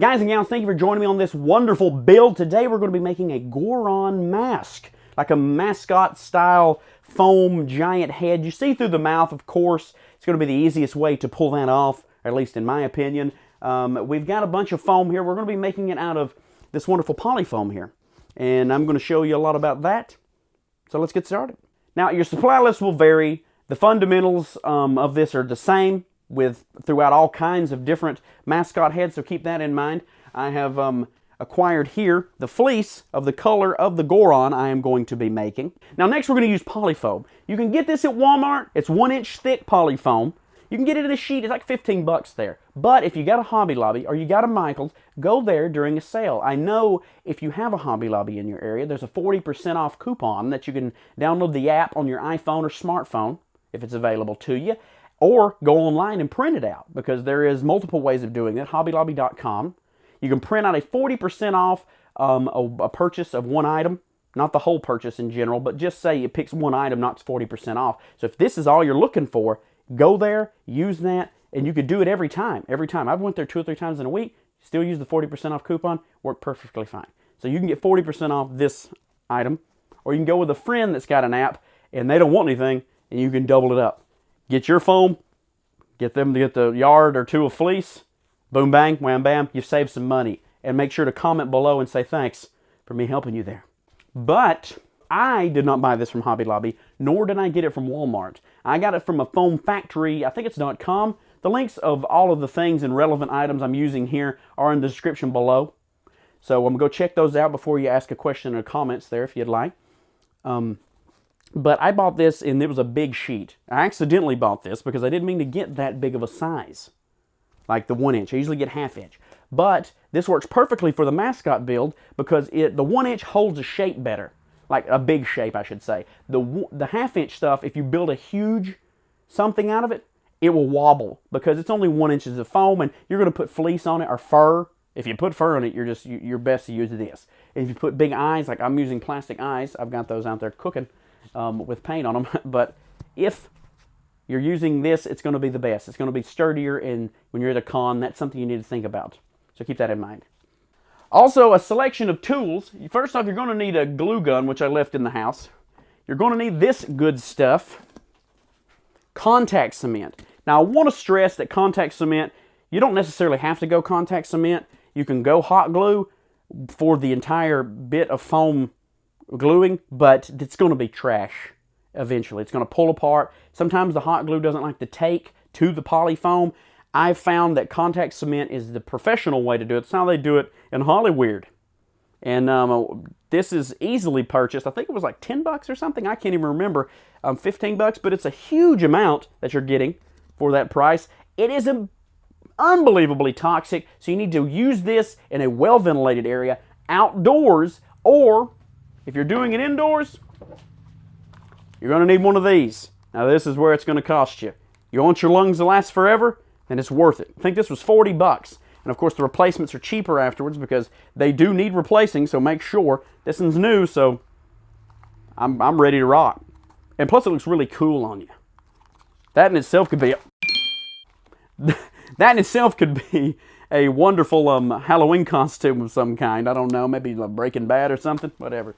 Guys and gals, thank you for joining me on this wonderful build. Today we're going to be making a Goron mask, like a mascot style foam giant head. You see through the mouth, of course. It's going to be the easiest way to pull that off, at least in my opinion. We've got a bunch of foam here. We're going to be making it out of this wonderful poly foam here. And I'm going to show you a lot about that. So let's get started. Now, your supply list will vary. The fundamentals of this are the same throughout all kinds of different mascot heads, so keep that in mind. I have acquired here the fleece of the color of the Goron I am going to be making. Now next we're going to use polyfoam. You can get this at Walmart. It's 1-inch thick polyfoam. You can get it in a sheet. It's like 15 bucks there. But if you got a Hobby Lobby or you got a Michael's, go there during a sale. I know if you have a Hobby Lobby in your area, there's a 40% off coupon that you can download the app on your iPhone or smartphone if it's available to you. Or go online and print it out, because there is multiple ways of doing it. HobbyLobby.com. You can print out a 40% off a purchase of one item. Not the whole purchase in general, but just say it picks one item, knocks 40% off. So if this is all you're looking for, go there, use that, and you could do it every time. Every time. I've went there 2 or 3 times in a week, still use the 40% off coupon, worked perfectly fine. So you can get 40% off this item, or you can go with a friend that's got an app, and they don't want anything, and you can double it up. Get your foam, get them to get the yard or two of fleece, boom, bang, wham, bam, you've saved some money. And make sure to comment below and say thanks for me helping you there. But I did not buy this from Hobby Lobby, nor did I get it from Walmart. I got it from a foam factory, I think it's .com. The links of all of the things and relevant items I'm using here are in the description below. So I'm going to go check those out before you ask a question in the comments there if you'd like. But I bought this, and it was a big sheet. I accidentally bought this because I didn't mean to get that big of a size, like the 1-inch. I usually get ½ inch. But this works perfectly for the mascot build because the 1-inch holds a shape better, like a big shape, I should say. The ½ inch stuff, if you build a huge something out of it, it will wobble because it's only 1 inch of foam, and you're going to put fleece on it or fur. If you put fur on it, you're best to use this. If you put big eyes, like I'm using plastic eyes, I've got those out there cooking. With paint on them, but if you're using this, it's going to be the best. It's going to be sturdier, and when you're at a con, that's something you need to think about. So keep that in mind. Also, a selection of tools. First off, you're going to need a glue gun, which I left in the house. You're going to need this good stuff, contact cement. Now, I want to stress that contact cement, you don't necessarily have to go contact cement. You can go hot glue for the entire bit of foam gluing, but it's going to be trash eventually. It's going to pull apart. Sometimes the hot glue doesn't like to take to the poly foam. I've found that contact cement is the professional way to do it. It's how they do it in Hollywood. And this is easily purchased. I think it was like 10 bucks or something. I can't even remember. 15 bucks, but it's a huge amount that you're getting for that price. It is unbelievably toxic, so you need to use this in a well-ventilated area outdoors, or if you're doing it indoors, you're going to need one of these. Now this is where it's going to cost you. You want your lungs to last forever, then it's worth it. I think this was 40 bucks. And of course the replacements are cheaper afterwards because they do need replacing, so make sure. This one's new, so I'm ready to rock. And plus it looks really cool on you. That in itself could be a wonderful Halloween costume of some kind. I don't know, maybe like Breaking Bad or something, whatever.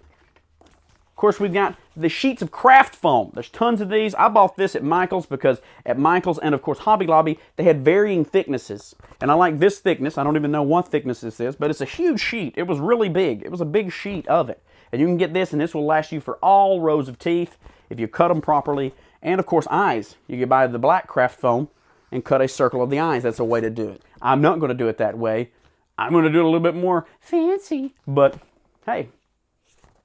Of course, we've got the sheets of craft foam. There's tons of these. I bought this at Michael's because at Michael's and, of course, Hobby Lobby, they had varying thicknesses. And I like this thickness. I don't even know what thickness this is, but it's a huge sheet. It was really big. It was a big sheet of it. And you can get this, and this will last you for all rows of teeth if you cut them properly. And, of course, eyes. You can buy the black craft foam and cut a circle of the eyes. That's a way to do it. I'm not going to do it that way. I'm going to do it a little bit more fancy. But, hey,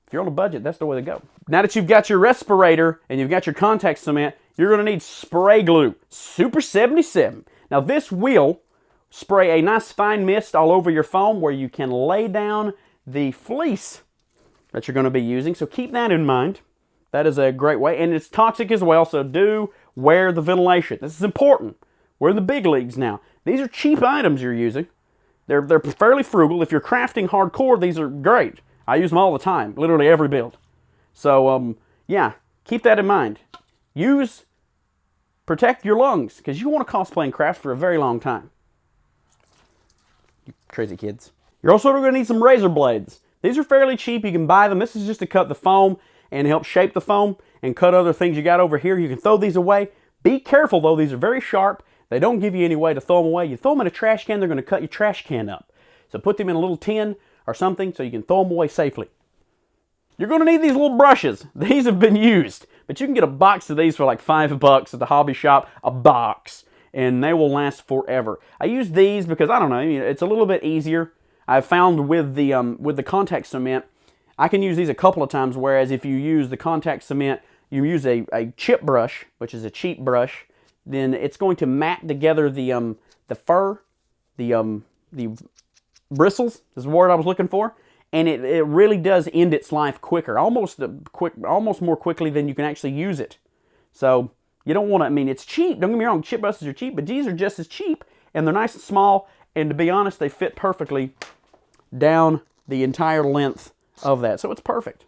if you're on a budget, that's the way to go. Now that you've got your respirator and you've got your contact cement, you're going to need spray glue. Super 77. Now this will spray a nice fine mist all over your foam where you can lay down the fleece that you're going to be using. So keep that in mind. That is a great way. And it's toxic as well, so do wear the ventilation. This is important. We're in the big leagues now. These are cheap items you're using. They're fairly frugal. If you're crafting hardcore, these are great. I use them all the time, literally every build. So, yeah, keep that in mind. Protect your lungs, because you want to cosplay and craft for a very long time. You Crazy kids. You're also going to need some razor blades. These are fairly cheap. You can buy them. This is just to cut the foam and help shape the foam and cut other things you got over here. You can throw these away. Be careful though, these are very sharp. They don't give you any way to throw them away. You throw them in a trash can, they're going to cut your trash can up. So put them in a little tin or something so you can throw them away safely. You're going to need these little brushes. These have been used, but you can get a box of these for like $5 at the hobby shop, a box, and they will last forever. I use these because, I don't know, it's a little bit easier. I've found with the contact cement, I can use these a couple of times, whereas if you use the contact cement, you use a chip brush, which is a cheap brush, then it's going to mat together the fur, the bristles is the word I was looking for, and it really does end its life quicker, almost more quickly than you can actually use it. So you don't want to, I mean, it's cheap, don't get me wrong, chip brushes are cheap, but these are just as cheap, and they're nice and small, and to be honest, they fit perfectly down the entire length of that, so it's perfect.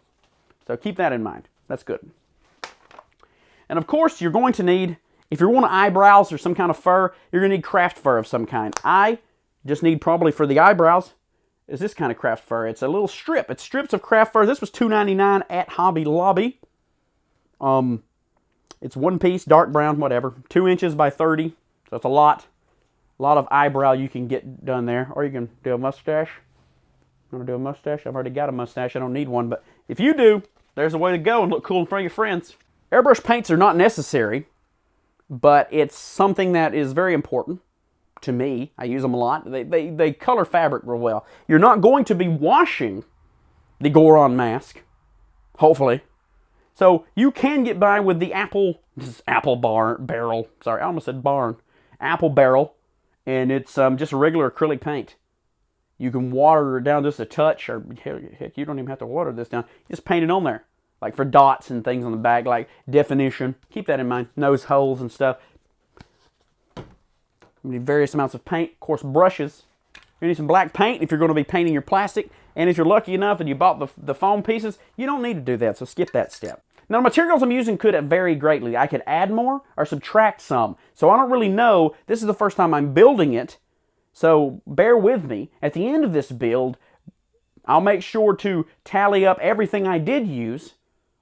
So keep that in mind. That's good. And of course, you're going to need, if you want eyebrows or some kind of fur, you're going to need craft fur of some kind. I just need probably for the eyebrows is this kind of craft fur. It's a little strip. It's strips of craft fur. This was $2.99 at Hobby Lobby. It's one piece, dark brown, whatever. 2 inches by 30. So it's a lot of eyebrow you can get done there. Or you can do a mustache. You want to do a mustache? I've already got a mustache. I don't need one. But if you do, there's a way to go and look cool in front of your friends. Airbrush paints are not necessary, but it's something that is very important to me. I use them a lot. They color fabric real well. You're not going to be washing the Goron mask, hopefully. So you can get by with the apple barrel. Sorry, I almost said barn. Apple barrel, and it's just a regular acrylic paint. You can water it down just a touch, or heck, you don't even have to water this down. You just paint it on there. Like for dots and things on the back, like definition. Keep that in mind. Nose holes and stuff. You need various amounts of paint. Of course, brushes. You need some black paint if you're going to be painting your plastic. And if you're lucky enough and you bought the foam pieces, you don't need to do that, so skip that step. Now, the materials I'm using could vary greatly. I could add more or subtract some. So I don't really know. This is the first time I'm building it, so bear with me. At the end of this build, I'll make sure to tally up everything I did use,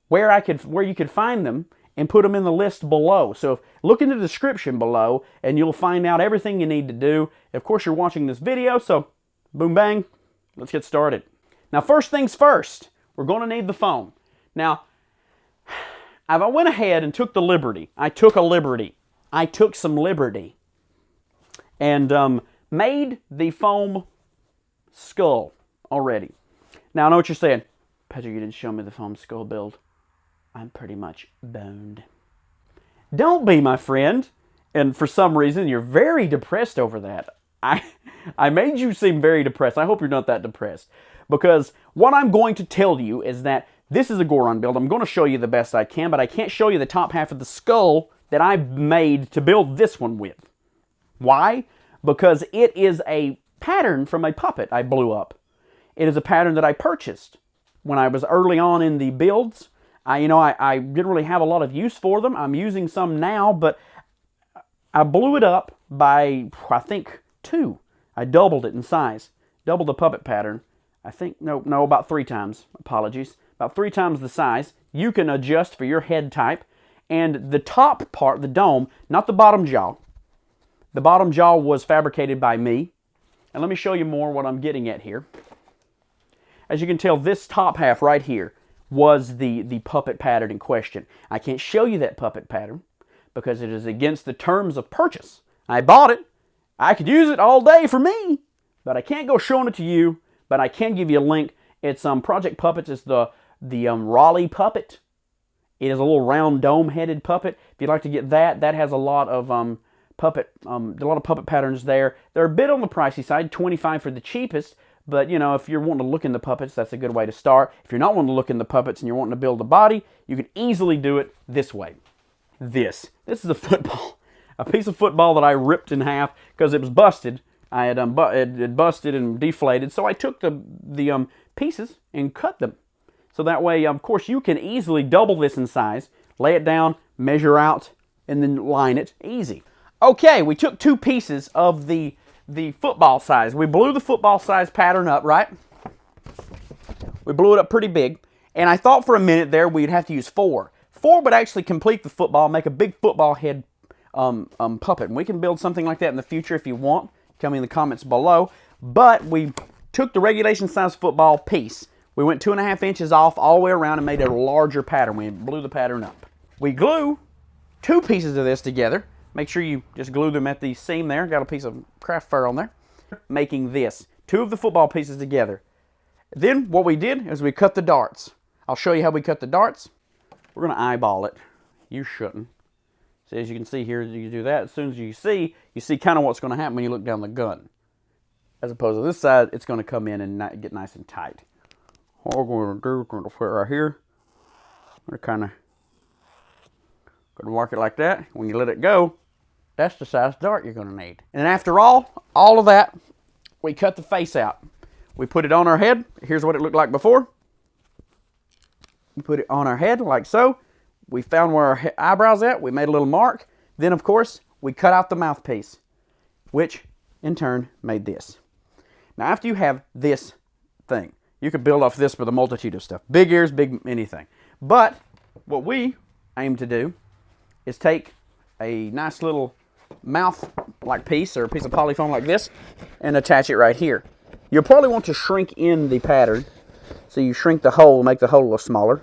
where you could find them, and put them in the list below. So look in the description below, and you'll find out everything you need to do. Of course, you're watching this video, so boom bang, let's get started. Now, first things first, we're going to need the foam. Now, I went ahead and took the liberty. I took some liberty, and made the foam skull already. Now, I know what you're saying. Patrick, you didn't show me the foam skull build. I'm pretty much boned. Don't be, my friend. And for some reason, you're very depressed over that. I made you seem very depressed. I hope you're not that depressed. Because what I'm going to tell you is that this is a Goron build. I'm going to show you the best I can, but I can't show you the top half of the skull that I made to build this one with. Why? Because it is a pattern from a puppet I blew up. It is a pattern that I purchased when I was early on in the builds. I didn't really have a lot of use for them. I'm using some now, but I blew it up by, I think, 2. I doubled it in size. Doubled the puppet pattern. I think, no, about 3 times. Apologies. About 3 times the size. You can adjust for your head type. And the top part, the dome, not the bottom jaw. The bottom jaw was fabricated by me. And let me show you more what I'm getting at here. As you can tell, this top half right here was the puppet pattern in question. I can't show you that puppet pattern because it is against the terms of purchase. I bought it. I could use it all day for me, but I can't go showing it to you, but I can give you a link. It's Project Puppets. It's the Raleigh puppet. It is a little round dome-headed puppet. If you'd like to get that, that has a lot of puppet patterns there. They're a bit on the pricey side, $25 for the cheapest. But, you know, if you're wanting to look in the puppets, that's a good way to start. If you're not wanting to look in the puppets and you're wanting to build a body, you can easily do it this way. This is a football. A piece of football that I ripped in half because it was busted. I had it busted and deflated. So I took the pieces and cut them. So that way, of course, you can easily double this in size. Lay it down, measure out, and then line it. Easy. Okay, we took 2 pieces of the the football size. We blew the football size pattern up, right? We blew it up pretty big. And I thought for a minute there we'd have to use 4. 4 would actually complete the football, make a big football head puppet. And we can build something like that in the future if you want. Tell me in the comments below. But we took the regulation size football piece. We went 2.5 inches off all the way around and made a larger pattern. We blew the pattern up. We glue 2 pieces of this together. Make sure you just glue them at the seam there. Got a piece of craft fur on there. Making this. 2 of the football pieces together. Then what we did is we cut the darts. I'll show you how we cut the darts. We're going to eyeball it. You shouldn't. So as you can see here, you do that. As soon as you see kind of what's going to happen when you look down the gun. As opposed to this side, it's going to come in and get nice and tight. What we're going to do, we're going to put it right here. We're kind of going to mark it like that. When you let it go, that's the size dart you're going to need. And after all of that, we cut the face out. We put it on our head. Here's what it looked like before. We put it on our head like so. We found where our eyebrows at. We made a little mark. Then, of course, we cut out the mouthpiece, which in turn made this. Now, after you have this thing, you could build off this with a multitude of stuff. Big ears, big anything. But what we aim to do is take a nice little mouth-like piece or a piece of polyfoam like this and attach it right here. You'll probably want to shrink in the pattern. So you shrink the hole, make the hole a little smaller.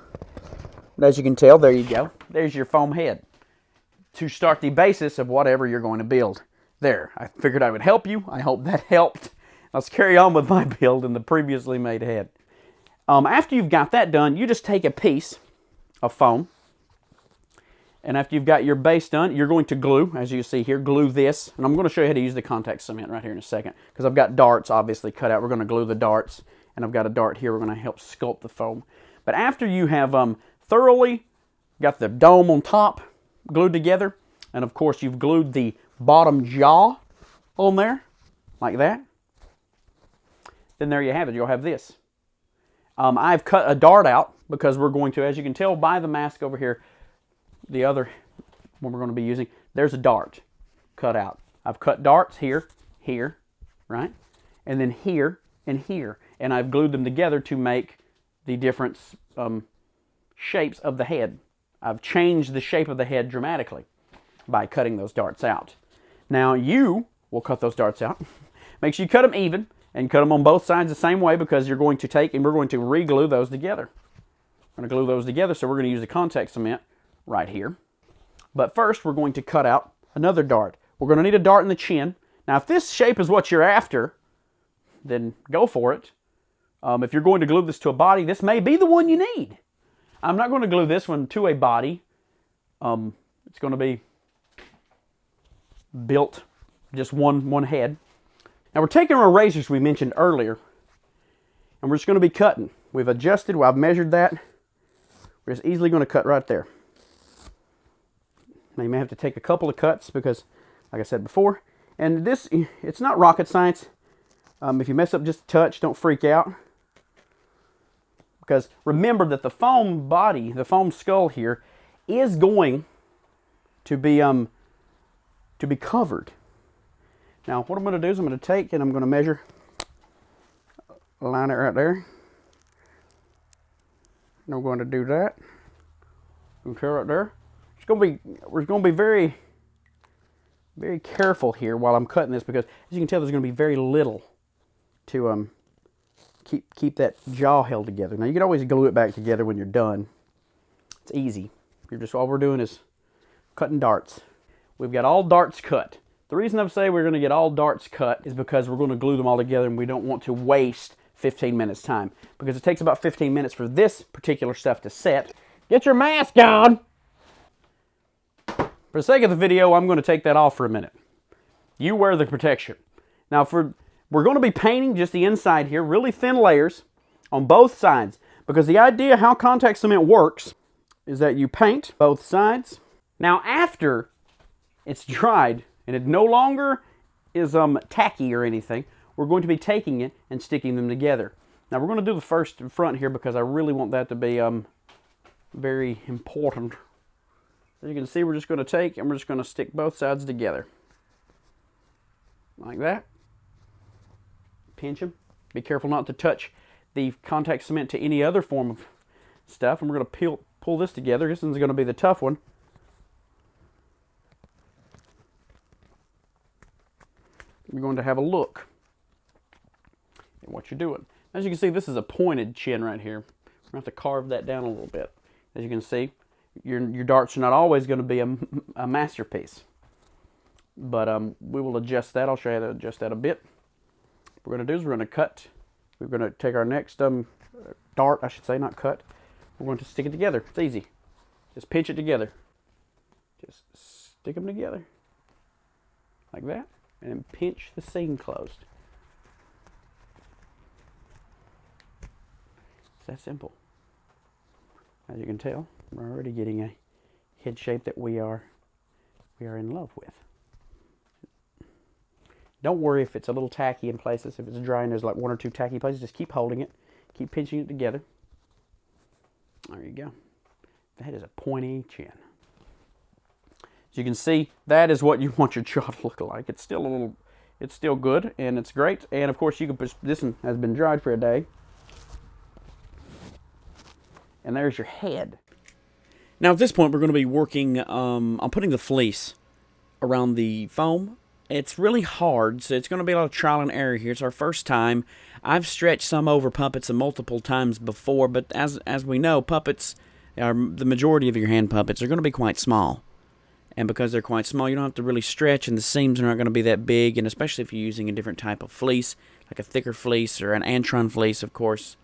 But as you can tell, there you go. There's your foam head to start the basis of whatever you're going to build. There, I figured I would help you. I hope that helped. Let's carry on with my build in the previously made head. After you've got that done, you just take a piece of foam. And after you've got your base done, you're going to glue, as you see here, glue this. And I'm going to show you how to use the contact cement right here in a second. Because I've got darts obviously cut out. We're going to glue the darts. And I've got a dart here. We're going to help sculpt the foam. But after you have thoroughly got the dome on top glued together, and of course you've glued the bottom jaw on there, like that, then there you have it. You'll have this. I've cut a dart out because we're going to, as you can tell by the mask over here, the other one we're going to be using, there's a dart cut out. I've cut darts here, here, right? And then here and here. And I've glued them together to make the different shapes of the head. I've changed the shape of the head dramatically by cutting those darts out. Now you will cut those darts out. Make sure you cut them even and cut them on both sides the same way because you're going to take and we're going to re-glue those together. We're going to glue those together, so we're going to use the contact cement right here. But first we're going to cut out another dart. We're going to need a dart in the chin. Now if this shape is what you're after, then go for it. If you're going to glue this to a body, this may be the one you need. I'm not going to glue this one to a body. It's going to be built just one head. Now we're taking our razors we mentioned earlier, and we're just going to be cutting. We've adjusted, I've measured that. We're just easily going to cut right there. Now you may have to take a couple of cuts because, like I said before, and this, it's not rocket science. If you mess up just a touch, don't freak out. Because remember that the foam body, the foam skull here, is going to be covered. Now what I'm going to do is I'm going to take and I'm going to measure, line it right there. And I'm going to do that. Okay, right there. We're going to be very, very careful here while I'm cutting this because as you can tell, there's going to be very little to keep that jaw held together. Now you can always glue it back together when you're done. It's easy. All we're doing is cutting darts. We've got all darts cut. The reason I say we're going to get all darts cut is because we're going to glue them all together and we don't want to waste 15 minutes time because it takes about 15 minutes for this particular stuff to set. Get your mask on! For the sake of the video, I'm going to take that off for a minute. You wear the protection. Now we're going to be painting just the inside here, really thin layers on both sides because the idea how contact cement works is that you paint both sides. Now after it's dried and it no longer is tacky or anything, we're going to be taking it and sticking them together. Now we're going to do the first front here because I really want that to be very important. As you can see, we're just going to take and we're just going to stick both sides together. Like that. pinch them. Be careful not to touch the contact cement to any other form of stuff. And we're going to pull this together. This one's going to be the tough one. You're going to have a look at what you're doing. As you can see, this is a pointed chin right here. We're going to have to carve that down a little bit. As you can see, your darts are not always going to be a masterpiece. But we will adjust that. I'll show you how to adjust that a bit. What we're going to do is we're going to cut. We're going to take our next dart, I should say, not cut. We're going to stick it together. It's easy. Just pinch it together. Just stick them together. Like that. And then pinch the seam closed. It's that simple. As you can tell, we're already getting a head shape that we are in love with. Don't worry if it's a little tacky in places. If it's dry and there's like one or two tacky places, just keep holding it. Keep pinching it together. There you go. That is a pointy chin. As you can see, that is what you want your jaw to look like. It's still good and it's great. And of course, you can push, this one has been dried for a day. And there's your head. Now at this point, we're going to be working on putting the fleece around the foam. It's really hard, so it's going to be a lot of trial and error here. It's our first time. I've stretched some over puppets multiple times before, but as we know, puppets, the majority of your hand puppets are going to be quite small. And because they're quite small, you don't have to really stretch, and the seams are not going to be that big, and especially if you're using a different type of fleece, like a thicker fleece or an Antron fleece, of course.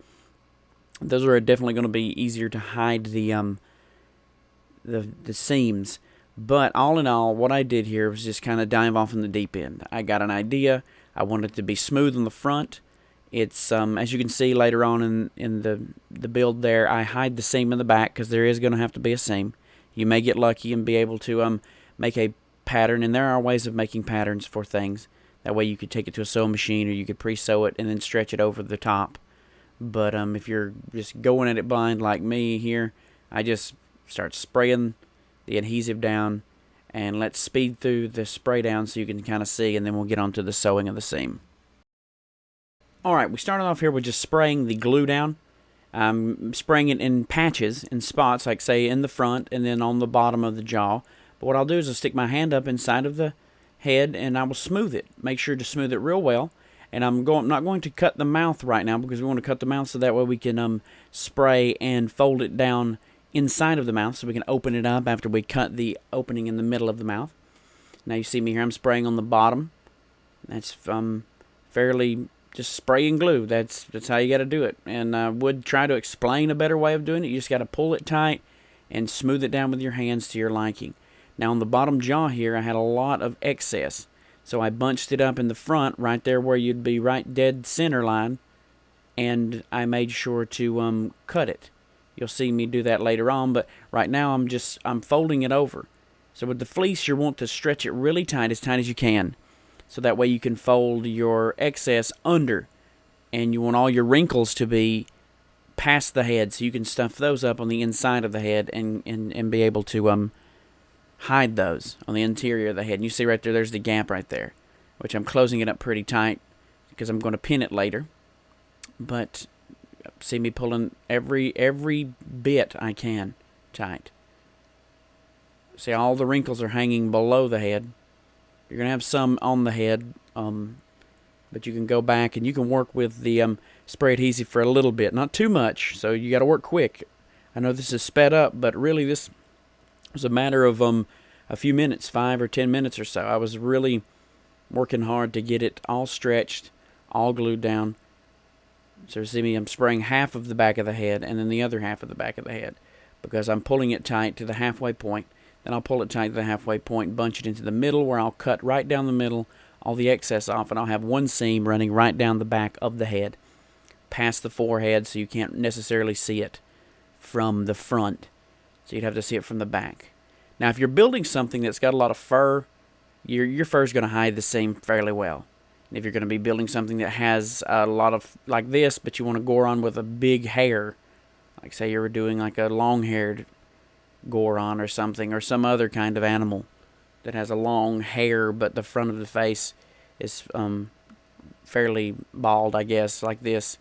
Those are definitely going to be easier to hide the seams. But all in all, what I did here was just kind of dive off in the deep end. I got an idea. I wanted it to be smooth on the front. It's as you can see later on in the build there, I hide the seam in the back because there is going to have to be a seam. You may get lucky and be able to make a pattern, and there are ways of making patterns for things. That way you could take it to a sewing machine, or you could pre-sew it and then stretch it over the top. But if you're just going at it blind like me here, I just start spraying the adhesive down and let's speed through the spray down so you can kind of see, and then we'll get on to the sewing of the seam. Alright, we started off here with just spraying the glue down. I'm spraying it in patches, in spots, like say in the front and then on the bottom of the jaw. But what I'll do is I'll stick my hand up inside of the head and I will smooth it. Make sure to smooth it real well. And I'm not going to cut the mouth right now because we want to cut the mouth so that way we can spray and fold it down inside of the mouth so we can open it up after we cut the opening in the middle of the mouth. Now you see me here, I'm spraying on the bottom. That's fairly just spray and glue. That's how you got to do it. And I would try to explain a better way of doing it. You just got to pull it tight and smooth it down with your hands to your liking. Now on the bottom jaw here, I had a lot of excess. So I bunched it up in the front right there where you'd be right dead center line. And I made sure to cut it. You'll see me do that later on, but right now I'm folding it over. So with the fleece, you want to stretch it really tight as you can. So that way you can fold your excess under. And you want all your wrinkles to be past the head, so you can stuff those up on the inside of the head and be able to hide those on the interior of the head. And you see right there, there's the gap right there, which I'm closing it up pretty tight because I'm going to pin it later. But see me pulling every bit I can tight. See, all the wrinkles are hanging below the head. You're going to have some on the head, but you can go back and you can work with the spray adhesive for a little bit. Not too much, so you got to work quick. I know this is sped up, but really this was a matter of a few minutes, 5 or 10 minutes or so. I was really working hard to get it all stretched, all glued down. So you see me, I'm spraying half of the back of the head and then the other half of the back of the head because I'm pulling it tight to the halfway point. Then I'll pull it tight to the halfway point, bunch it into the middle where I'll cut right down the middle, all the excess off, and I'll have one seam running right down the back of the head, past the forehead, so you can't necessarily see it from the front. So you'd have to see it from the back. Now, if you're building something that's got a lot of fur, your fur is going to hide the seam fairly well. And if you're going to be building something that has a lot of, like this, but you want to Goron with a big hair, like say you were doing like a long-haired Goron or something, or some other kind of animal that has a long hair, but the front of the face is fairly bald, I guess, like this,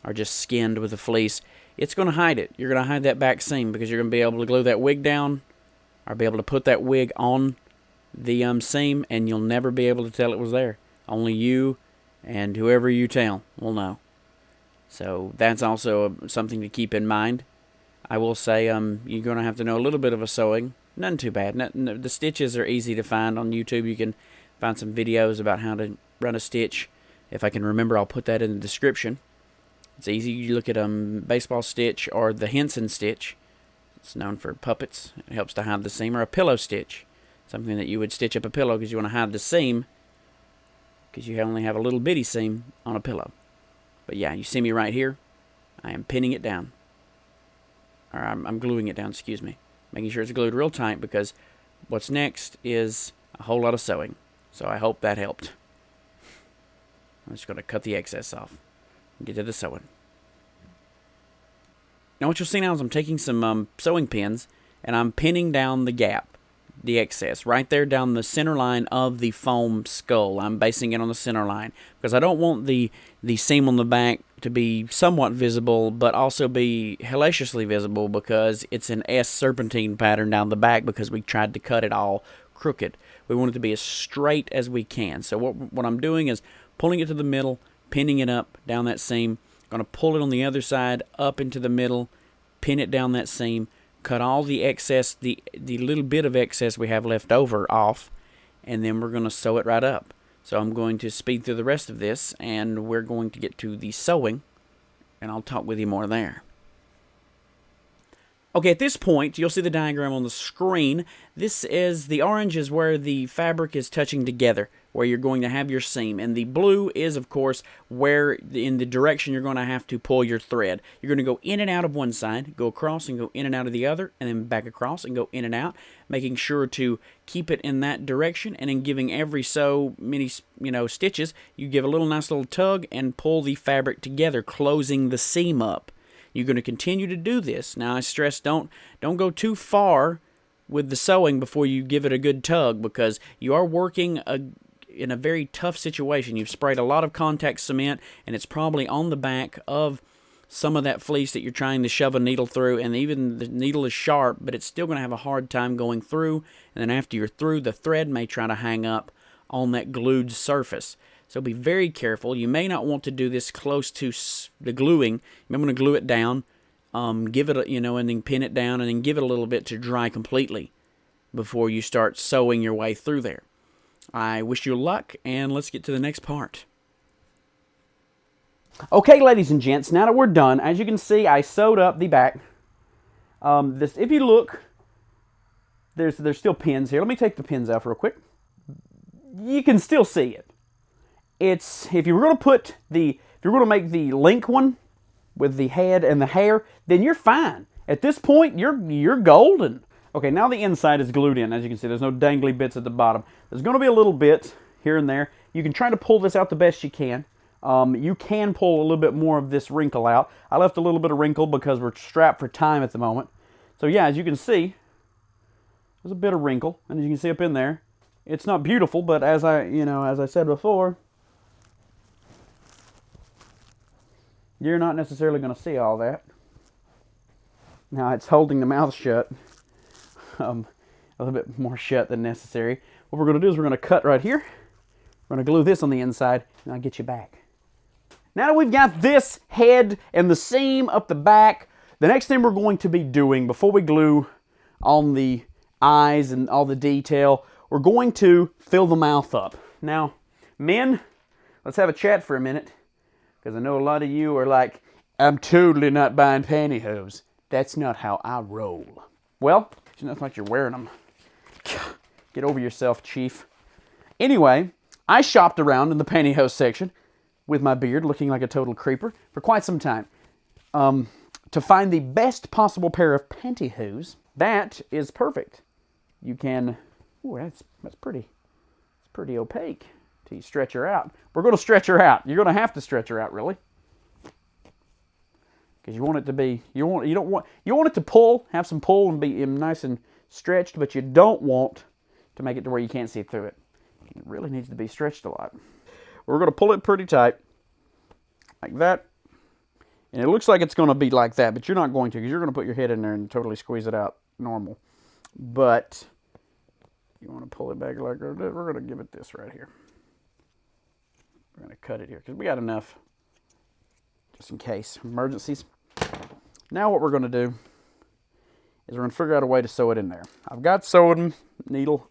or just skinned with a fleece, it's going to hide it. You're going to hide that back seam because you're going to be able to glue that wig down or be able to put that wig on the seam, and you'll never be able to tell it was there. Only you and whoever you tell will know. So that's also something to keep in mind. I will say you're going to have to know a little bit of a sewing. Nothing too bad. The stitches are easy to find on YouTube. You can find some videos about how to run a stitch. If I can remember, I'll put that in the description. It's easy. You look at baseball stitch or the Henson stitch. It's known for puppets. It helps to hide the seam. Or a pillow stitch. Something that you would stitch up a pillow because you want to hide the seam because you only have a little bitty seam on a pillow. But yeah, you see me right here. I am pinning it down. Or I'm gluing it down, excuse me. Making sure it's glued real tight because what's next is a whole lot of sewing. So I hope that helped. I'm just going to cut the excess off and get to the sewing. Now what you'll see now is I'm taking some sewing pins and I'm pinning down the gap, the excess, right there down the center line of the foam skull. I'm basing it on the center line because I don't want the seam on the back to be somewhat visible, but also be hellaciously visible because it's an S serpentine pattern down the back because we tried to cut it all crooked. We want it to be as straight as we can. So what I'm doing is pulling it to the middle, pinning it up down that seam. Going to pull it on the other side up into the middle, pin it down that seam, cut all the excess, the little bit of excess we have left over off, and then we're going to sew it right up. So I'm going to speed through the rest of this, and we're going to get to the sewing, and I'll talk with you more there. Okay, at this point, you'll see the diagram on the screen. This is, the orange is where the fabric is touching together, where you're going to have your seam. And the blue is, of course, where in the direction you're going to have to pull your thread. You're going to go in and out of one side, go across and go in and out of the other, and then back across and go in and out, making sure to keep it in that direction. And then giving every so many, stitches, you give a nice little tug and pull the fabric together, closing the seam up. You're going to continue to do this. Now, I stress don't go too far with the sewing before you give it a good tug because you are working in a very tough situation. You've sprayed a lot of contact cement, and it's probably on the back of some of that fleece that you're trying to shove a needle through, and even the needle is sharp, but it's still going to have a hard time going through, and then after you're through, the thread may try to hang up on that glued surface. So be very careful. You may not want to do this close to the gluing. I'm going to glue it down, give it, and then pin it down, and then give it a little bit to dry completely before you start sewing your way through there. I wish you luck, and let's get to the next part. Okay, ladies and gents, now that we're done, as you can see, I sewed up the back. If you look, there's still pins here. Let me take the pins out real quick. You can still see it. If you were going to make the link one with the head and the hair, then you're fine. At this point, you're golden. Okay, now the inside is glued in. As you can see, there's no dangly bits at the bottom. There's going to be a little bit here and there. You can try to pull this out the best you can. You can pull a little bit more of this wrinkle out. I left a little bit of wrinkle because we're strapped for time at the moment. So yeah, as you can see, there's a bit of wrinkle, and as you can see up in there, it's not beautiful, but as I said before, you're not necessarily going to see all that. Now it's holding the mouth shut, a little bit more shut than necessary. What we're going to do is we're going to cut right here. We're going to glue this on the inside, and I'll get you back. Now that we've got this head and the seam up the back, the next thing we're going to be doing before we glue on the eyes and all the detail, we're going to fill the mouth up. Now, men, let's have a chat for a minute. Because I know a lot of you are like, I'm totally not buying pantyhose. That's not how I roll. Well, it's not like you're wearing them. Get over yourself, Chief. Anyway, I shopped around in the pantyhose section with my beard looking like a total creeper for quite some time to find the best possible pair of pantyhose that is perfect. You can, ooh, that's pretty opaque. You stretch her out. We're going to stretch her out. You're going to have to stretch her out, really, because you want it to be. You want it to pull, have some pull, and be nice and stretched, but you don't want to make it to where you can't see through it. It really needs to be stretched a lot. we're going to pull it pretty tight, like that. And it looks like it's going to be like that, but you're not going to, because you're going to put your head in there and totally squeeze it out normal. But you want to pull it back like that. We're going to give it this right here. We're going to cut it here, because we got enough, just in case, emergencies. Now what we're going to do is we're going to figure out a way to sew it in there. I've got sewing needle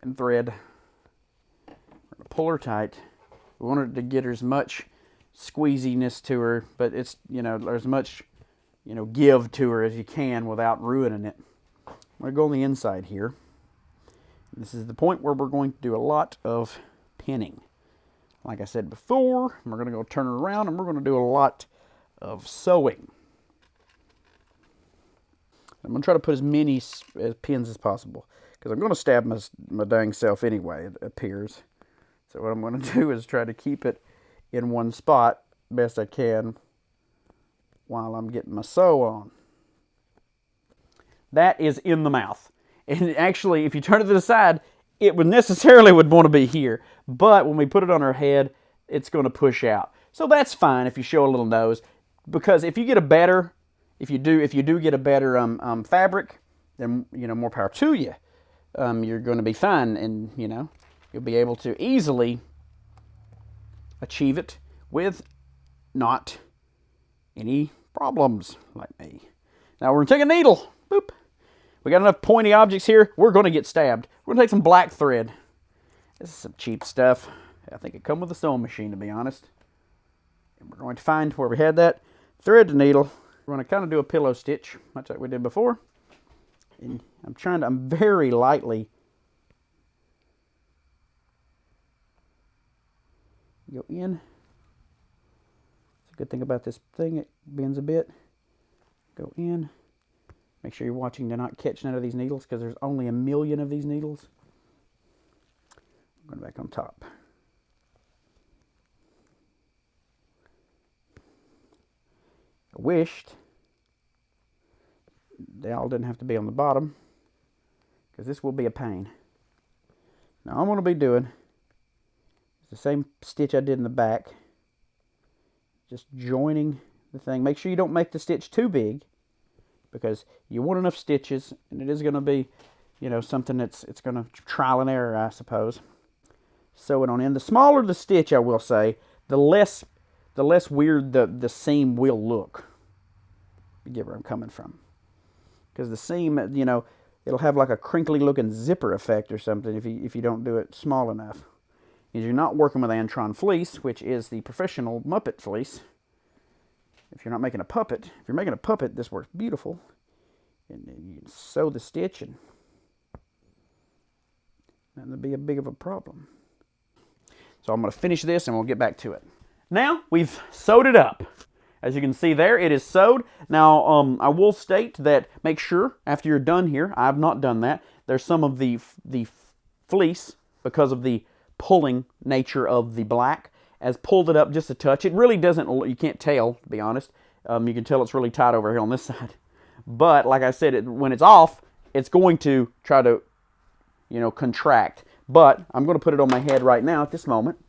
and thread. We're going to pull her tight. We want her to get her as much squeeziness to her, but it's, you know, as much, you know, give to her as you can without ruining it. I'm going to go on the inside here. This is the point where we're going to do a lot of pinning. Like I said before, we're going to go turn her around and we're going to do a lot of sewing. I'm going to try to put as many pins as possible, because I'm going to stab my dang self anyway, it appears. So what I'm going to do is try to keep it in one spot best I can while I'm getting my sew on. That is in the mouth. And actually, if you turn it to the side, it would necessarily want to be here. But when we put it on her head, it's going to push out. So that's fine if you show a little nose, because if you get a better... If you do get a better fabric, then, you know, more power to you. You're going to be fine, and, you know, you'll be able to easily achieve it with not any problems like me. Now we're going to take a needle. Boop. We got enough pointy objects here. We're going to get stabbed. We're going to take some black thread. This is some cheap stuff. I think it come with a sewing machine, to be honest. And we're going to find where we had that. Thread the needle. We're going to kind of do a pillow stitch, much like we did before. And I'm very lightly go in. It's a good thing about this thing, it bends a bit. Go in. Make sure you're watching to not catch none of these needles, because there's only a million of these needles. I'm going back on top. I wished they all didn't have to be on the bottom, because this will be a pain. Now I'm going to be doing the same stitch I did in the back, just joining the thing. Make sure you don't make the stitch too big, because you want enough stitches, and it is going to be, you know, something it's going to trial and error, I suppose. Sew it on in. The smaller the stitch, I will say, the less weird the seam will look. You get where I'm coming from. Because the seam, you know, it'll have like a crinkly looking zipper effect or something if you don't do it small enough. Because you're not working with Antron fleece, which is the professional Muppet fleece. If you're not making a puppet, if you're making a puppet, this works beautiful. And then you can sew the stitch, and that'll be a big of a problem. So I'm going to finish this and we'll get back to it. Now we've sewed it up. As you can see there, it is sewed. Now, I will state that make sure after you're done here, I've not done that, there's some of the fleece, because of the pulling nature of the black, has pulled it up just a touch. It really doesn't, you can't tell, to be honest. You can tell it's really tight over here on this side. But, like I said, when it's off, it's going to try to, you know, contract. But I'm going to put it on my head right now at this moment.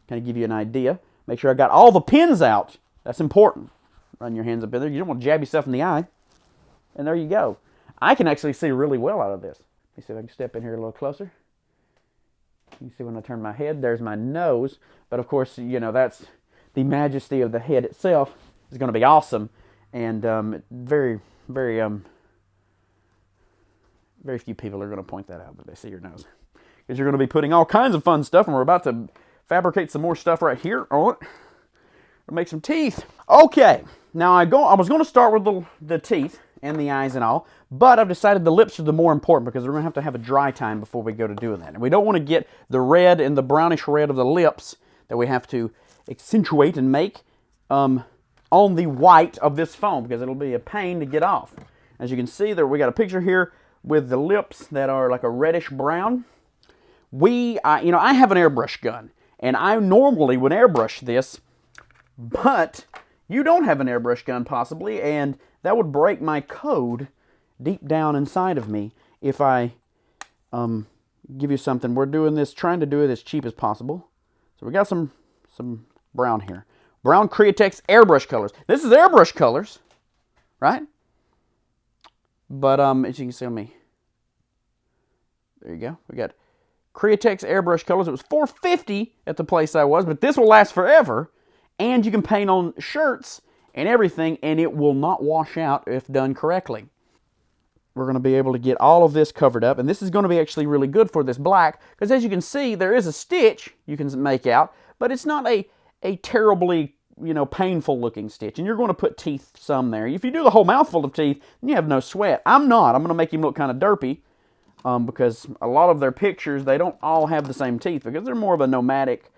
Kind of give you an idea. Make sure I got all the pins out. That's important. Run your hands up in there. You don't want to jab yourself in the eye. And there you go. I can actually see really well out of this. Let me see if I can step in here a little closer. You can see when I turn my head, there's my nose. But of course, you know, that's the majesty of the head itself is going to be awesome. And very few people are going to point that out, but they see your nose. Because you're going to be putting all kinds of fun stuff, and we're about to fabricate some more stuff right here on it. We'll make some teeth. Okay, now I was going to start with the teeth and the eyes and all, but I've decided the lips are the more important, because we're going to have a dry time before we go to doing that. And we don't want to get the red and the brownish red of the lips that we have to accentuate and make on the white of this foam, because it'll be a pain to get off. As you can see, there we got a picture here with the lips that are like a reddish brown. You know, I have an airbrush gun, and I normally would airbrush this, but you don't have an airbrush gun possibly, and that would break my code deep down inside of me if I give you something. We're doing this, trying to do it as cheap as possible. So we got some some brown here. Brown Createx airbrush colors. This is airbrush colors, right? But as you can see on me, there you go. We got Createx airbrush colors. It was $4.50 at the place I was, but this will last forever. And you can paint on shirts and everything, and it will not wash out if done correctly. We're going to be able to get all of this covered up, and this is going to be actually really good for this black, because as you can see, there is a stitch you can make out, but it's not a terribly, painful looking stitch, and you're going to put teeth some there. If you do the whole mouthful of teeth, then you have no sweat. I'm not. I'm going to make him look kind of derpy, because a lot of their pictures, they don't all have the same teeth, because they're more of a nomadic,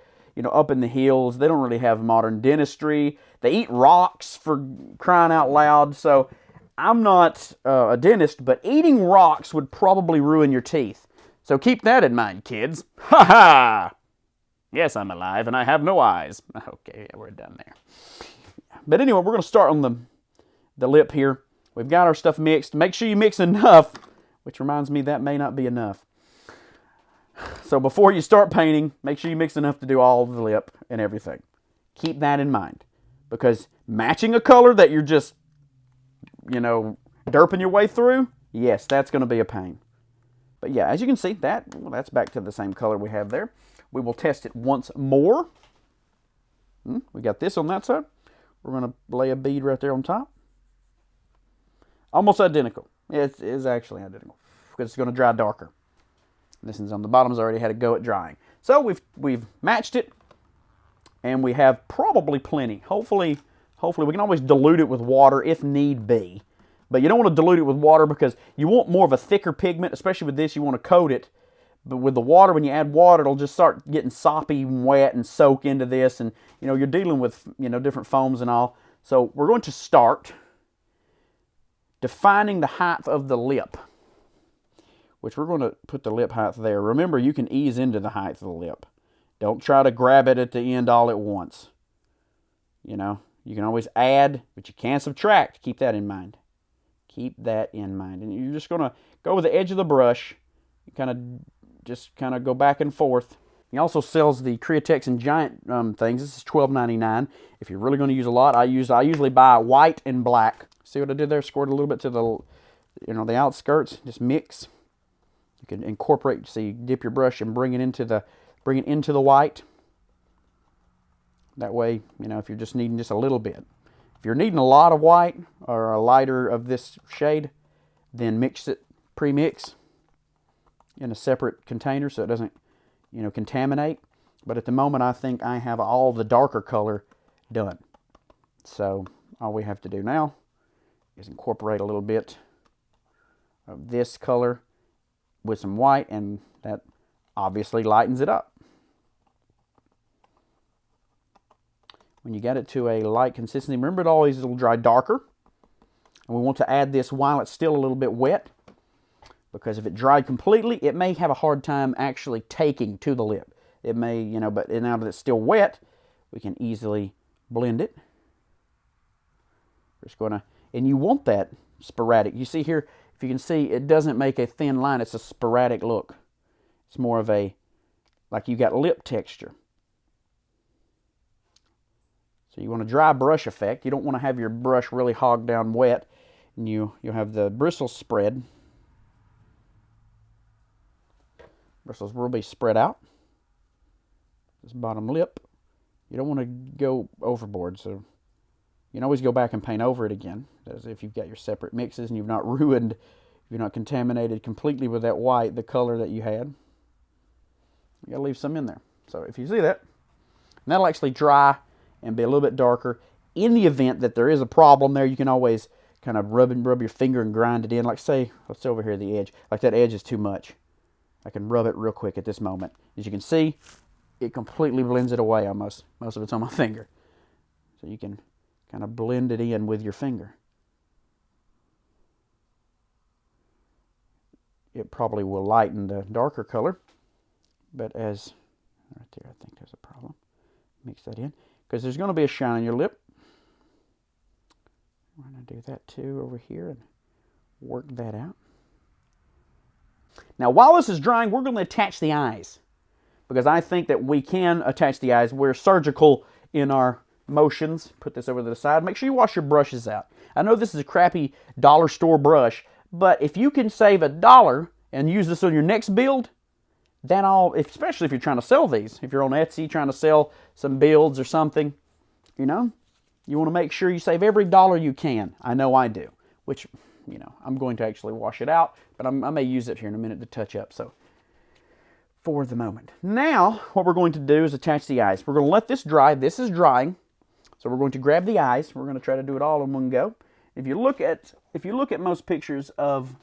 up in the hills. They don't really have modern dentistry. They eat rocks, for crying out loud. So I'm not a dentist, but eating rocks would probably ruin your teeth. So keep that in mind, kids. Ha ha! Yes, I'm alive, and I have no eyes. Okay, we're done there. But anyway, we're going to start on the lip here. We've got our stuff mixed. Make sure you mix enough, which reminds me that may not be enough. So before you start painting, make sure you mix enough to do all of the lip and everything. Keep that in mind. Because matching a color that you're just, derping your way through, yes, that's going to be a pain. But yeah, as you can see, that's back to the same color we have there. We will test it once more. We got this on that side. We're going to lay a bead right there on top. Almost identical. It is actually identical because it's going to dry darker. This one's on the bottom's already had a go at drying. So we've matched it, and we have probably plenty. Hopefully we can always dilute it with water if need be. But you don't want to dilute it with water because you want more of a thicker pigment, especially with this. You want to coat it. But with the water, when you add water, it'll just start getting soppy and wet and soak into this. And, you're dealing with, different foams and all. So we're going to start defining the height of the lip, which we're going to put the lip height there. Remember, you can ease into the height of the lip. Don't try to grab it at the end all at once. You can always add, but you can't subtract. Keep that in mind. Keep that in mind. And you're just going to go with the edge of the brush. You kind of go back and forth. He also sells the Createx and Giant things. This is $12.99. If you're really going to use a lot, I usually buy white and black. See what I did there? Squirt a little bit to the outskirts. Just mix. You can incorporate. So you dip your brush and bring it into the white. That way, if you're just needing just a little bit. If you're needing a lot of white or a lighter of this shade, then mix it, pre-mix in a separate container so it doesn't, contaminate. But at the moment, I think I have all the darker color done. So all we have to do now is incorporate a little bit of this color with some white, and that obviously lightens it up. When you get it to a light consistency, remember it'll dry darker. And we want to add this while it's still a little bit wet, because if it dried completely, it may have a hard time actually taking to the lip. It may, but now that it's still wet, we can easily blend it. We're just going to, and you want that sporadic. You see here, if you can see, it doesn't make a thin line. It's a sporadic look. It's more of like you got lip texture. So you want a dry brush effect. You don't want to have your brush really hogged down wet. And you'll have the bristles spread. Bristles will be spread out. This bottom lip. You don't want to go overboard, so you can always go back and paint over it again. As if you've got your separate mixes and you've not ruined, you're not contaminated completely with that white, the color that you had. You gotta leave some in there. So if you see that, and that'll actually dry and be a little bit darker. In the event that there is a problem there, you can always kind of rub your finger and grind it in. Like say, let's say over here the edge. Like that edge is too much. I can rub it real quick at this moment. As you can see, it completely blends it away almost. Most of it's on my finger. So you can kind of blend it in with your finger. It probably will lighten the darker color. But as, right there, I think there's a problem. Mix that in. Because there's going to be a shine on your lip. We're going to do that too over here and work that out. Now while this is drying, we're going to attach the eyes. because I think that we can attach the eyes. We're surgical in our motions. Put this over to the side. Make sure you wash your brushes out. I know this is a crappy dollar store brush, but if you can save $1 and use this on your next build, especially if you're trying to sell these, if you're on Etsy trying to sell some builds or something, you know, you want to make sure you save every dollar you can. I know I do, which, you know, I'm going to actually wash it out, but I may use it here in a minute to touch up. So for the moment. Now, what we're going to do is attach the eyes. We're going to let this dry. This is drying. So we're going to grab the eyes. We're going to try to do it all in one go. If you look at most pictures of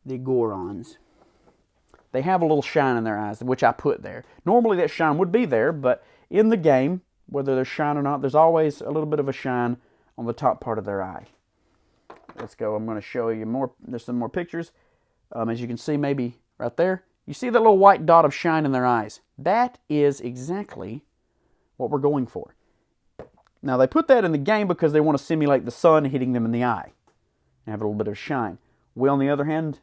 the Gorons, they have a little shine in their eyes, which I put there. Normally that shine would be there, but in the game, whether there's shine or not, there's always a little bit of a shine on the top part of their eye. Let's go. I'm going to show you more. There's some more pictures. As you can see, maybe right there, you see that little white dot of shine in their eyes. That is exactly what we're going for. Now, they put that in the game because they want to simulate the sun hitting them in the eye and have a little bit of shine. We, on the other hand,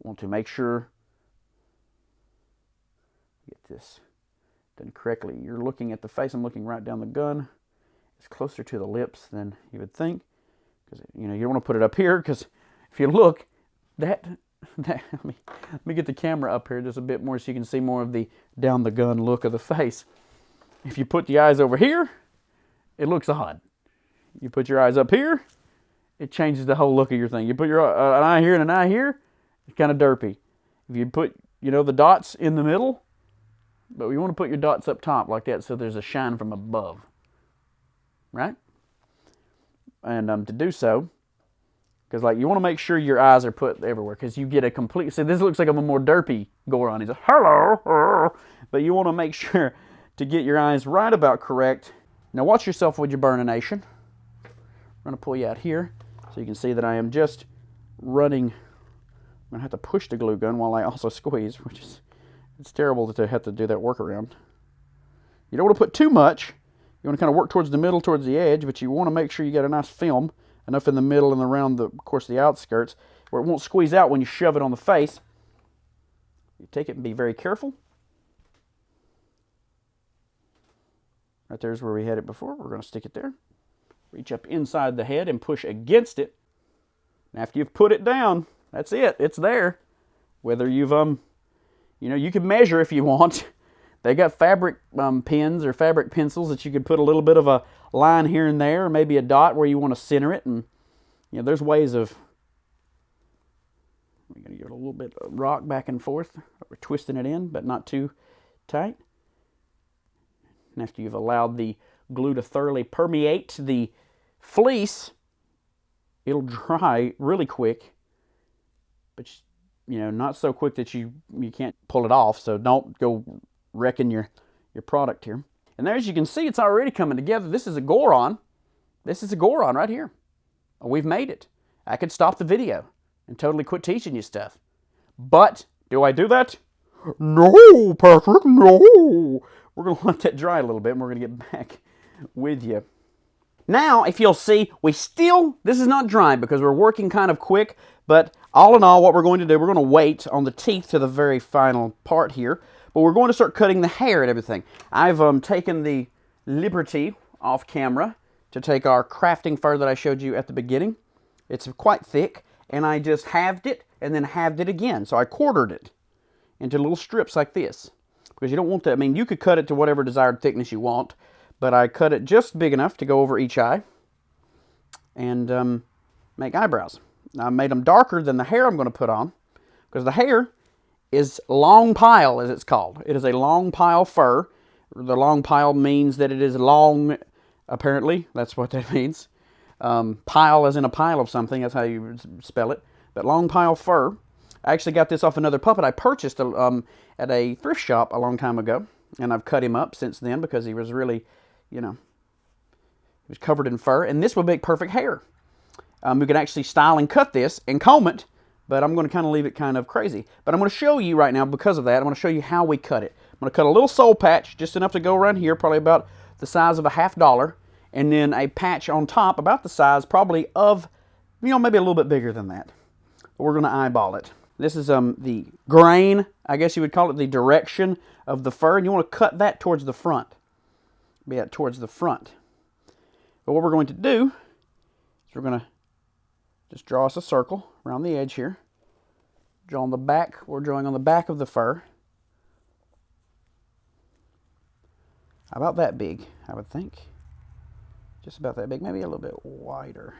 want to make sure get this done correctly. You're looking at the face. I'm looking right down the gun. It's closer to the lips than you would think, because you know you don't want to put it up here, because if you look, let me get the camera up here just a bit more so you can see more of the down the gun look of the face. If you put the eyes over here, it looks odd. You put your eyes up here, it changes the whole look of your thing. You put your an eye here and an eye here, it's kind of derpy. If you put, you know, the dots in the middle, but you want to put your dots up top like that so there's a shine from above, right? And to do so, because like you want to make sure your eyes are put everywhere, because you get a complete, see, this looks like I'm a more derpy Goron. He's like, hello, but you want to make sure to get your eyes right about correct. Now watch yourself with your burnination. I'm going to pull you out here so you can see that I am just running. I'm going to have to push the glue gun while I also squeeze, which is, it's terrible to have to do that workaround. You don't want to put too much. You want to kind of work towards the middle, towards the edge, but you want to make sure you get a nice film, enough in the middle and around, of course, the outskirts, where it won't squeeze out when you shove it on the face. You take it and be very careful. Right there's where we had it before. We're going to stick it there. Reach up inside the head and push against it. And after you've put it down, that's it. It's there. Whether you've, you know, you can measure if you want. They got fabric pens or fabric pencils that you could put a little bit of a line here and there, or maybe a dot where you want to center it. And, you know, there's ways of, we're going to give it a little bit of rock back and forth. We're twisting it in, but not too tight. And after you've allowed the glue to thoroughly permeate the fleece, it'll dry really quick, but you know, not so quick that you can't pull it off. So don't go wrecking your product here. And there, as you can see, it's already coming together. This is a Goron. This is a Goron right here. We've made it. I could stop the video and totally quit teaching you stuff. But do I do that? No, Patrick, no. We're going to let that dry a little bit, and we're going to get back with you. Now, if you'll see, this is not dry because we're working kind of quick, but all in all, what we're going to do, we're going to wait on the teeth to the very final part here, but we're going to start cutting the hair and everything. I've taken the liberty off camera to take our crafting fur that I showed you at the beginning. It's quite thick, and I just halved it and then halved it again. So I quartered it into little strips like this. Because you don't want that. I mean, you could cut it to whatever desired thickness you want, but I cut it just big enough to go over each eye and make eyebrows. I made them darker than the hair I'm going to put on, because the hair is long pile, as it's called. It is a long pile fur. The long pile means that it is long, apparently. That's what that means. Pile as in a pile of something. That's how you spell it. But long pile fur. I actually got this off another puppet I purchased at a thrift shop a long time ago, and I've cut him up since then because he was really, you know, he was covered in fur, and this would make perfect hair. We can actually style and cut this and comb it, but I'm going to kind of leave it kind of crazy. But I'm going to show you right now, because of that, I'm going to show you how we cut it. I'm going to cut a little soul patch, just enough to go around here, probably about the size of a $50, and then a patch on top about the size probably of, you know, maybe a little bit bigger than that. But we're going to eyeball it. This is the grain, I guess you would call it, the direction of the fur, and you want to cut that towards the front. Be that towards the front. But what we're going to do is we're going to just draw us a circle around the edge here. Draw on the back. We're drawing on the back of the fur. About that big, I would think. Just about that big, maybe a little bit wider.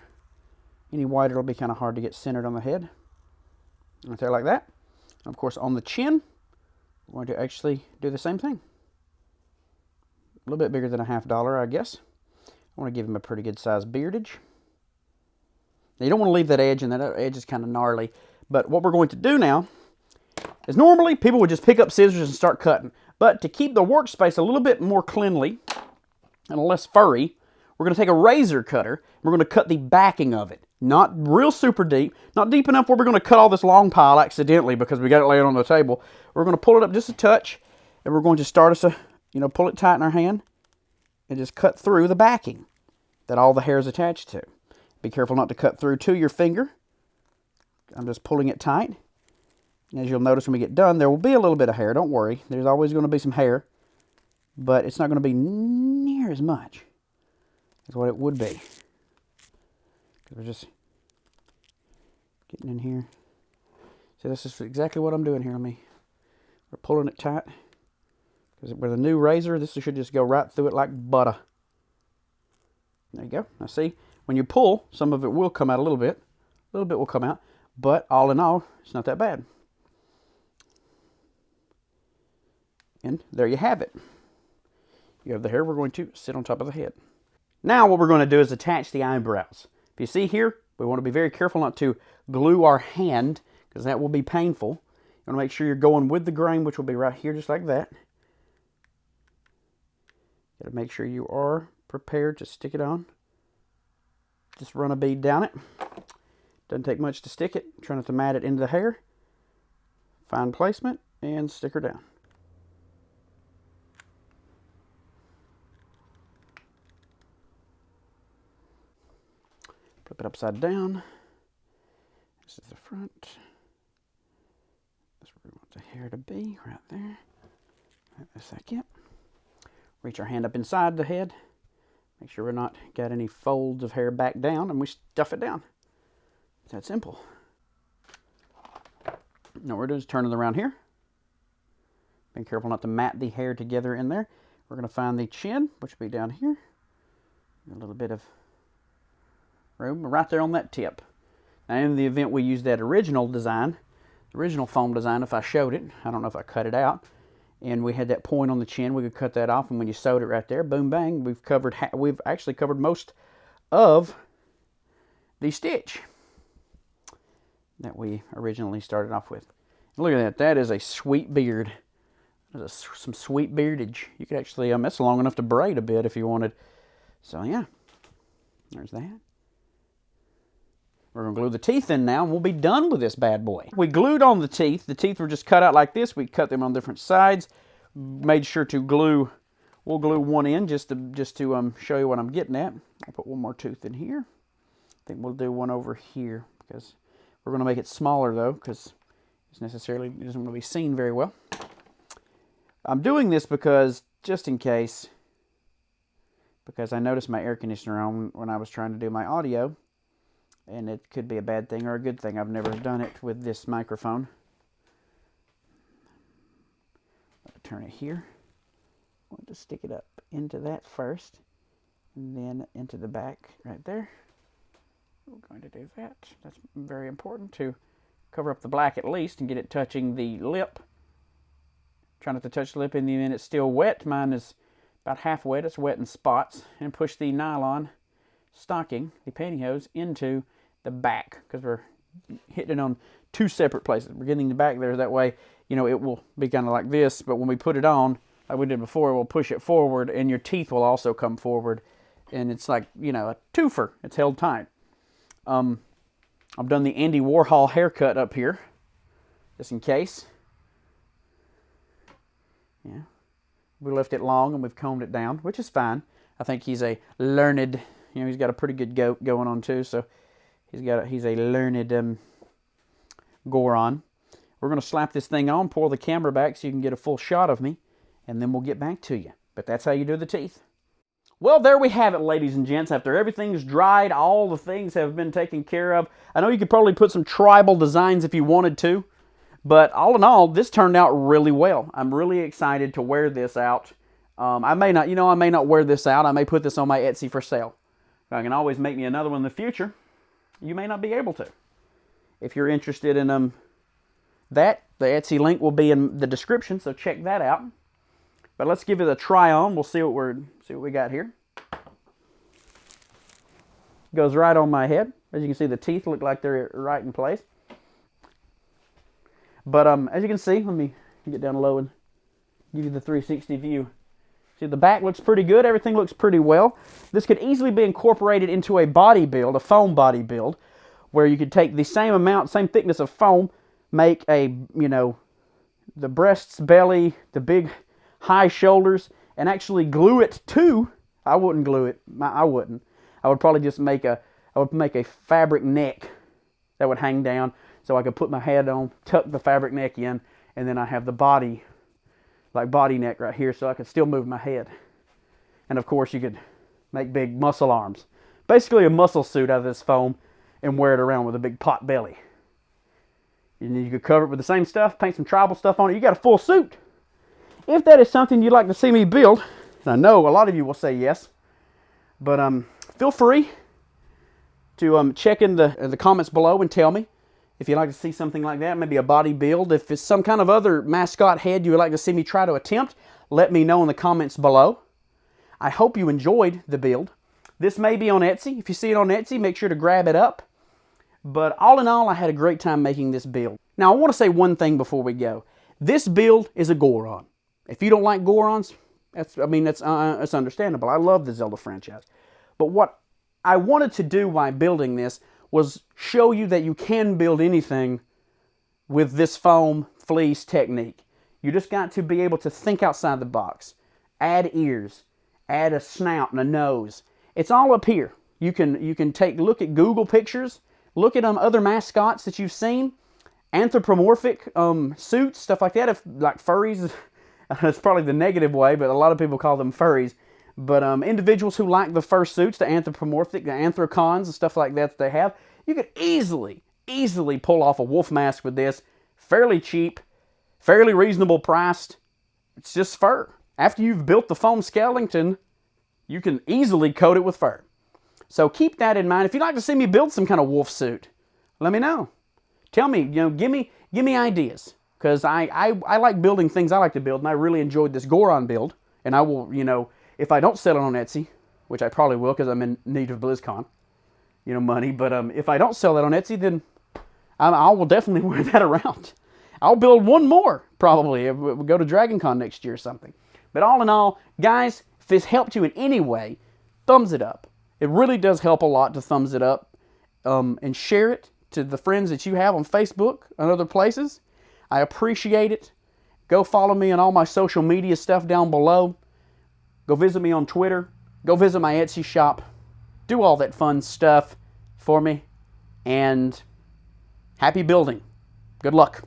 Any wider it'll be kind of hard to get centered on the head. Right there like that. And of course on the chin, we're going to actually do the same thing. A little bit bigger than a $50, I guess. I want to give him a pretty good sized beardage. Now you don't want to leave that edge, and that edge is kind of gnarly. But what we're going to do now is normally people would just pick up scissors and start cutting. But to keep the workspace a little bit more cleanly and less furry, we're going to take a razor cutter and we're going to cut the backing of it. Not real super deep, not deep enough where we're going to cut all this long pile accidentally because we got it laying on the table. We're going to pull it up just a touch, and we're going to start us pull it tight in our hand and just cut through the backing that all the hair is attached to. Be careful not to cut through to your finger. I'm just pulling it tight. And as you'll notice when we get done, there will be a little bit of hair. Don't worry. There's always going to be some hair, but it's not going to be near as much as what it would be. Because we're just getting in here. So this is exactly what I'm doing here. We're pulling it tight. Because with a new razor, this should just go right through it like butter. There you go. Now see, when you pull, some of it will come out a little bit. A little bit will come out. But all in all, it's not that bad. And there you have it. You have the hair. We're going to sit on top of the head. Now what we're going to do is attach the eyebrows. If you see here, we want to be very careful not to glue our hand, because that will be painful. You want to make sure you're going with the grain, which will be right here, just like that. You got to make sure you are prepared to stick it on. Just run a bead down it. Doesn't take much to stick it. Try not to mat it into the hair. Fine placement, and stick her down. Flip it upside down. This is the front. That's where we want the hair to be, right there. Right a second. Reach our hand up inside the head. Make sure we're not got any folds of hair back down, and we stuff it down. It's that simple. Now what we're doing is turning it around here. Being careful not to mat the hair together in there. We're going to find the chin, which will be down here. A little bit of room right there on that tip. Now in the event we use that original design, the original foam design, if I showed it, I don't know if I cut it out, and we had that point on the chin, we could cut that off, and when you sewed it right there, boom bang, we've actually covered most of the stitch that we originally started off with. And look at that. That is a sweet beard. There's some sweet beardage. You could actually, that's long enough to braid a bit if you wanted. So yeah, there's that. We're going to glue the teeth in now, and we'll be done with this bad boy. We glued on the teeth. The teeth were just cut out like this. We cut them on different sides. Made sure to glue. We'll glue one in just to show you what I'm getting at. I'll put one more tooth in here. I think we'll do one over here because we're going to make it smaller though, because it doesn't want to be seen very well. I'm doing this because just in case, because I noticed my air conditioner on when I was trying to do my audio. And it could be a bad thing or a good thing. I've never done it with this microphone. I'll turn it here. I want to stick it up into that first. And then into the back right there. We're going to do that. That's very important to cover up the black at least and get it touching the lip. Try not to touch the lip in the event it's still wet. Mine is about half wet. It's wet in spots. And push the nylon stocking, the pantyhose, into the back, because we're hitting it on two separate places. We're getting the back there, that way, it will be kind of like this, but when we put it on, like we did before, we'll push it forward, and your teeth will also come forward, and it's like, a twofer. It's held tight. I've done the Andy Warhol haircut up here, just in case. Yeah. We left it long, and we've combed it down, which is fine. I think he's a learned, he's got a pretty good goat going on too, so he's a learned Goron. We're going to slap this thing on, pull the camera back so you can get a full shot of me, and then we'll get back to you. But that's how you do the teeth. Well, there we have it, ladies and gents. After everything's dried, all the things have been taken care of. I know you could probably put some tribal designs if you wanted to, but all in all, this turned out really well. I'm really excited to wear this out. I may not wear this out. I may put this on my Etsy for sale. I can always make me another one in the future. You may not be able to. If you're interested in that, the Etsy link will be in the description, so check that out. But let's give it a try on. We'll see what we got here. Goes right on my head. As you can see, the teeth look like they're right in place. But as you can see, let me get down low and give you the 360 view. See, the back looks pretty good. Everything looks pretty well. This could easily be incorporated into a body build, a foam body build, where you could take the same thickness of foam, make a, the breasts, belly, the big high shoulders, and actually glue it to, I wouldn't glue it, I wouldn't. I would probably just make a fabric neck that would hang down so I could put my head on, tuck the fabric neck in, and then I have the body, like body neck right here, so I could still move my head. And of course you could make big muscle arms. Basically a muscle suit out of this foam and wear it around with a big pot belly. And you could cover it with the same stuff, paint some tribal stuff on it. You got a full suit. If that is something you'd like to see me build, and I know a lot of you will say yes, but feel free to check in the comments below and tell me if you'd like to see something like that, maybe a body build. If it's some kind of other mascot head you would like to see me try to attempt, let me know in the comments below. I hope you enjoyed the build. This may be on Etsy. If you see it on Etsy, make sure to grab it up. But all in all, I had a great time making this build. Now, I want to say one thing before we go. This build is a Goron. If you don't like Gorons, that's understandable. I love the Zelda franchise. But what I wanted to do while building this was show you that you can build anything with this foam fleece technique. You just got to be able to think outside the box. Add ears. Add a snout and a nose. It's all up here. You can look at Google pictures. Look at other mascots that you've seen. Anthropomorphic suits, stuff like that. Like furries. That's probably the negative way, but a lot of people call them furries. But individuals who like the fursuits, the anthropomorphic, the anthrocons, and stuff like that they have, you could easily pull off a wolf mask with this. Fairly cheap, fairly reasonable priced. It's just fur. After you've built the foam skeleton, you can easily coat it with fur. So keep that in mind. If you'd like to see me build some kind of wolf suit, let me know. Tell me, give me ideas. Because I like building things I like to build, and I really enjoyed this Goron build. And I will, if I don't sell it on Etsy, which I probably will because I'm in need of BlizzCon, money. But if I don't sell that on Etsy, then I will definitely wear that around. I'll build one more, probably. We'll go to DragonCon next year or something. But all in all, guys, if this helped you in any way, thumbs it up. It really does help a lot to thumbs it up. And share it to the friends that you have on Facebook and other places. I appreciate it. Go follow me on all my social media stuff down below. Go visit me on Twitter. Go visit my Etsy shop. Do all that fun stuff for me. And happy building. Good luck.